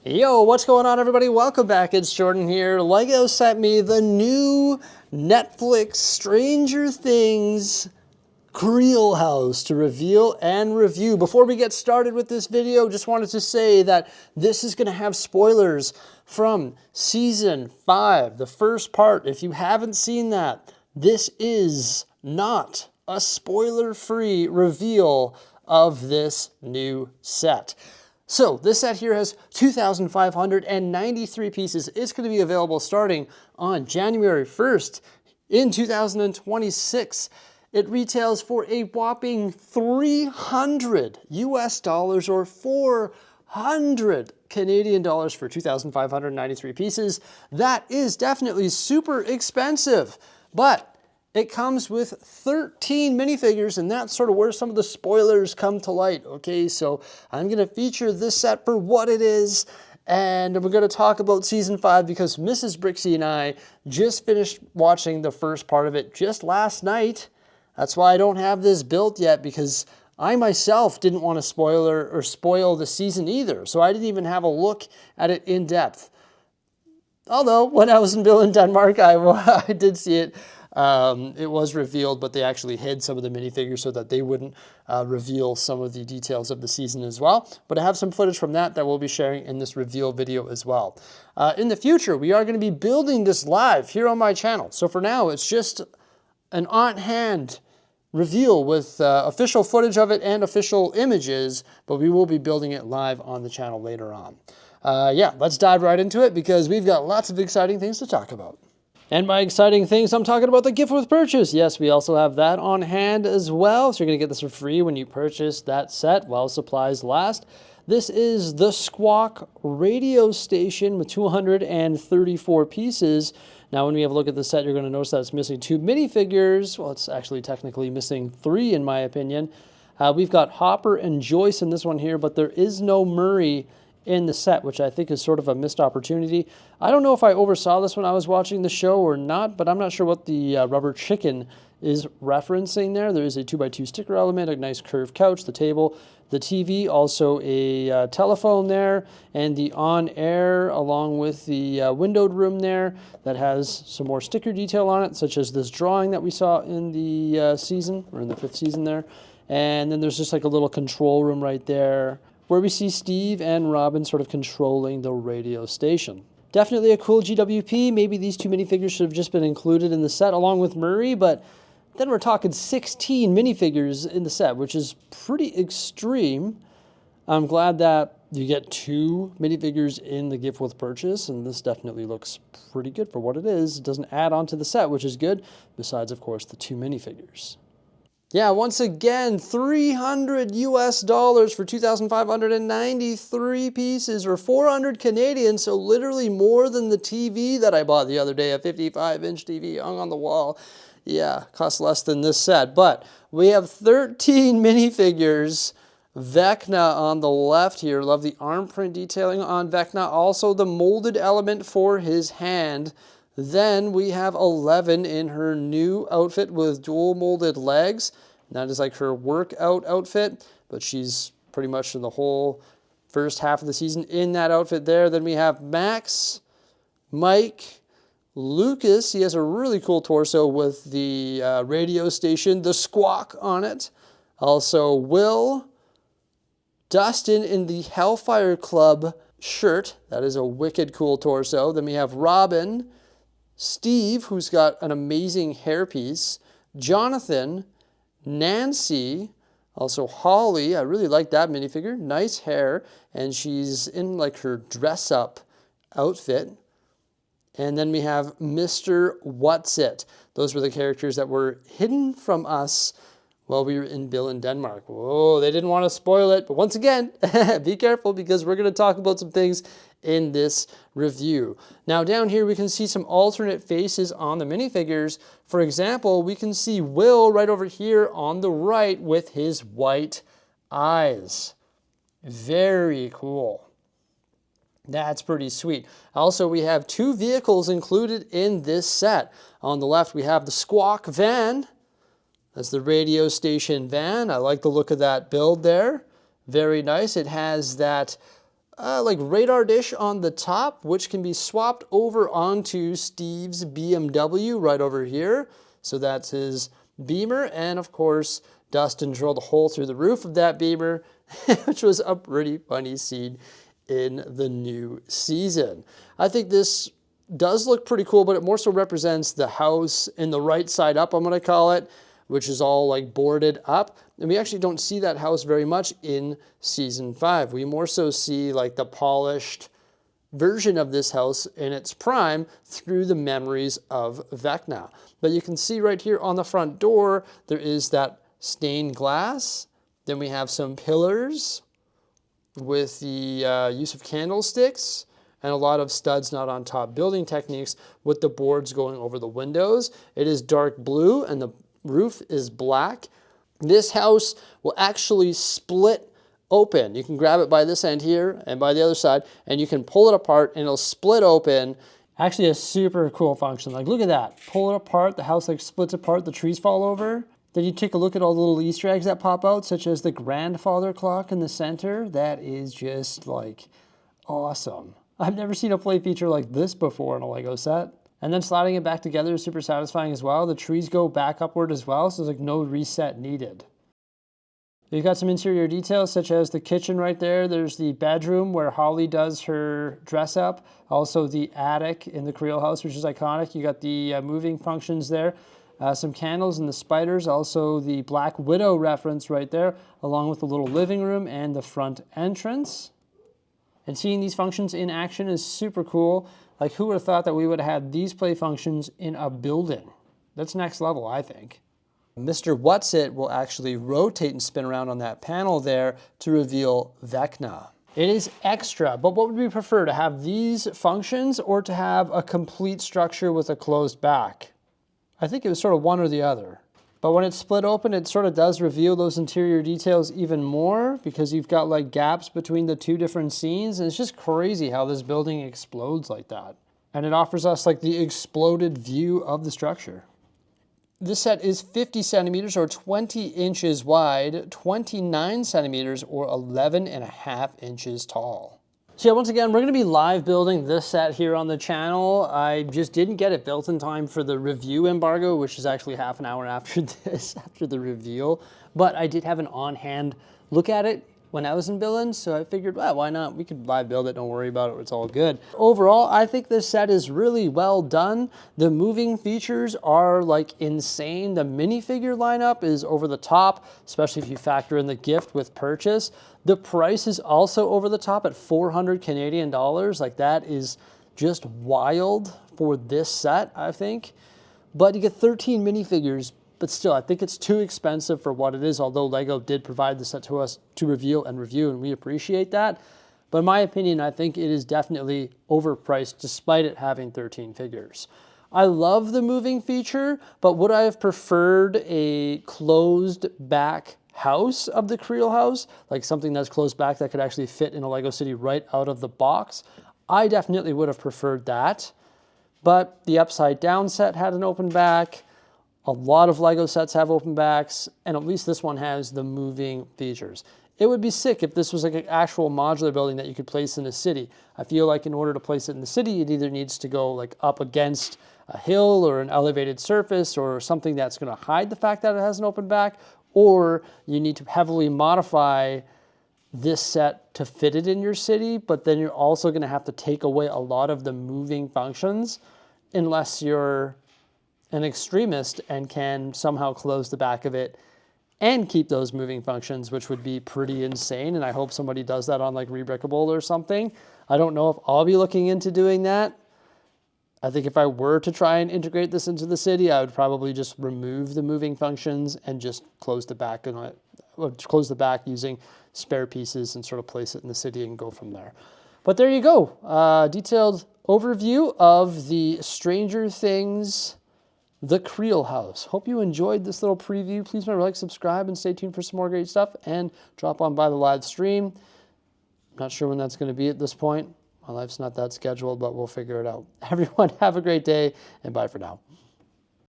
Yo, what's going on, everybody? Welcome back. It's Jordan here. LEGO sent me the new Netflix Stranger Things Creel house to reveal and review. Before we get started with this video, just wanted to say that this is going to have spoilers from Season 5, the first part. If you haven't seen that, this is not a spoiler-free reveal of this new set. So this set here has 2,593 pieces. It's going to be available starting on January 1st in 2026. It retails for a whopping $300 US or 400 Canadian dollars for 2,593 pieces. That is definitely super expensive, but it comes with 13 minifigures, and that's sort of where some of the spoilers come to light, okay? So I'm gonna feature this set for what it is, and we're gonna talk about Season 5 because Mrs. Bricksie and I just finished watching the first part of it just last night. That's why I don't have this built yet, because I myself didn't want to spoil the season either, so I didn't even have a look at it in depth. Although, when I was in Denmark, I did see it. It was revealed, but they actually hid some of the minifigures so that they wouldn't reveal some of the details of the season as well. But I have some footage from that we'll be sharing in this reveal video as well. In the future, we are going to be building this live here on my channel. So for now, it's just an on-hand reveal with official footage of it and official images, but we will be building it live on the channel later on. Yeah, let's dive right into it because we've got lots of exciting things to talk about. And by exciting things, I'm talking about the gift with purchase. Yes, we also have that on hand as well. So you're going to get this for free when you purchase that set while supplies last. This is the Squawk Radio Station with 234 pieces. Now, when we have a look at the set, you're going to notice that it's missing 2 minifigures. Well, it's actually technically missing 3 in my opinion. We've got Hopper and Joyce in this one here, but there is no Murray in the set, which I think is sort of a missed opportunity. I don't know if I oversaw this when I was watching the show or not, but I'm not sure what the rubber chicken is referencing there. There is a 2x2 sticker element, a nice curved couch, the table, the TV, also a telephone there, and the on-air along with the windowed room there that has some more sticker detail on it, such as this drawing that we saw in the season, or in the 5th season there. And then there's just like a little control room right there, where we see Steve and Robin sort of controlling the radio station. Definitely a cool GWP. Maybe these 2 minifigures should have just been included in the set along with Murray, but then we're talking 16 minifigures in the set, which is pretty extreme. I'm glad that you get 2 minifigures in the gift with purchase, and this definitely looks pretty good for what it is. It doesn't add on to the set, which is good, besides, of course, the 2 minifigures. Yeah, once again, $300 US for 2,593 pieces, or 400 Canadian, so literally more than the TV that I bought the other day, a 55-inch TV hung on the wall. Yeah, costs less than this set, but we have 13 minifigures. Vecna on the left here, love the arm print detailing on Vecna, also the molded element for his hand. Then we have 11 in her new outfit with dual molded legs. And that is like her workout outfit, but she's pretty much in the whole first half of the season in that outfit there. Then we have Max, Mike, Lucas. He has a really cool torso with the radio station, the Squawk on it. Also Will, Dustin in the Hellfire Club shirt. That is a wicked cool torso. Then we have Robin, Steve, who's got an amazing hairpiece, Jonathan, Nancy, also Holly. I really like that minifigure. Nice hair, and she's in like her dress-up outfit. And then we have Mr. What's-It. Those were the characters that were hidden from us while we were in Denmark. Whoa, they didn't want to spoil it. But once again, be careful because we're going to talk about some things in this review. Now down here we can see some alternate faces on the minifigures. For example, we can see Will right over here on the right with his white eyes. Very cool. That's pretty sweet. Also, we have 2 vehicles included in this set. On the left, we have the Squawk van. That's the radio station van. I like the look of that build there. Very nice. It has that like radar dish on the top, which can be swapped over onto Steve's BMW right over here. So that's his Beamer, and of course, Dustin drilled a hole through the roof of that Beamer, which was a pretty funny scene in the new season. I think this does look pretty cool, but it more so represents the house in the right side up, I'm gonna call it, which is all like boarded up. And we actually don't see that house very much in season 5. We more so see like the polished version of this house in its prime through the memories of Vecna. But you can see right here on the front door, there is that stained glass. Then we have some pillars with the use of candlesticks and a lot of studs not on top building techniques with the boards going over the windows. It is dark blue and the roof is black. This house will actually split open. You can grab it by this end here and by the other side, and you can pull it apart and it'll split open. Actually a super cool function. Like, look at that. Pull it apart, the house like splits apart, the trees fall over. Then you take a look at all the little Easter eggs that pop out, such as the grandfather clock in the center. That is just like awesome. I've never seen a play feature like this before in a Lego set. And then sliding it back together is super satisfying as well. The trees go back upward as well, so there's like no reset needed. You've got some interior details such as the kitchen right there. There's the bedroom where Holly does her dress up. Also the attic in the Creel house, which is iconic. You got the moving functions there. Some candles and the spiders. Also the Black Widow reference right there, along with the little living room and the front entrance. And seeing these functions in action is super cool. Like, who would have thought that we would have had these play functions in a building? That's next level, I think. Mr. What's-It will actually rotate and spin around on that panel there to reveal Vecna. It is extra, but what would we prefer, to have these functions or to have a complete structure with a closed back? I think it was sort of one or the other. But when it's split open, it sort of does reveal those interior details even more, because you've got like gaps between the two different scenes. And it's just crazy how this building explodes like that. And it offers us like the exploded view of the structure. This set is 50 centimeters or 20 inches wide, 29 centimeters or 11.5 inches tall. So yeah, once again, we're going to be live building this set here on the channel. I just didn't get it built in time for the review embargo, which is actually half an hour after this, after the reveal. But I did have an on-hand look at it when I was in Billings, so I figured, well, why not? We could live build it, don't worry about it, it's all good. Overall, I think this set is really well done. The moving features are like insane. The minifigure lineup is over the top, especially if you factor in the gift with purchase. The price is also over the top at 400 Canadian dollars. Like, that is just wild for this set, I think. But you get 13 minifigures, but still, I think it's too expensive for what it is, although LEGO did provide the set to us to reveal and review, and we appreciate that. But in my opinion, I think it is definitely overpriced despite it having 13 figures. I love the moving feature, but would I have preferred a closed back house of the Creel house, like something that's closed back that could actually fit in a Lego City right out of the box? I definitely would have preferred that. But the upside down set had an open back. A lot of Lego sets have open backs, and at least this one has the moving features. It would be sick if this was like an actual modular building that you could place in a city. I feel like in order to place it in the city, it either needs to go like up against a hill or an elevated surface or something that's going to hide the fact that it has an open back, or you need to heavily modify this set to fit it in your city, but then you're also going to have to take away a lot of the moving functions unless you're an extremist and can somehow close the back of it and keep those moving functions, which would be pretty insane. And I hope somebody does that on like Rebrickable or something. I don't know if I'll be looking into doing that. I think if I were to try and integrate this into the city, I would probably just remove the moving functions and just close the back on it, close the back using spare pieces and sort of place it in the city and go from there. But there you go. Detailed overview of the Stranger Things The Creel house. Hope you enjoyed this little preview. Please remember to like, subscribe, and stay tuned for some more great stuff. And drop on by the live stream. Not sure when that's going to be at this point. My life's not that scheduled, but we'll figure it out. Everyone, have a great day, and bye for now.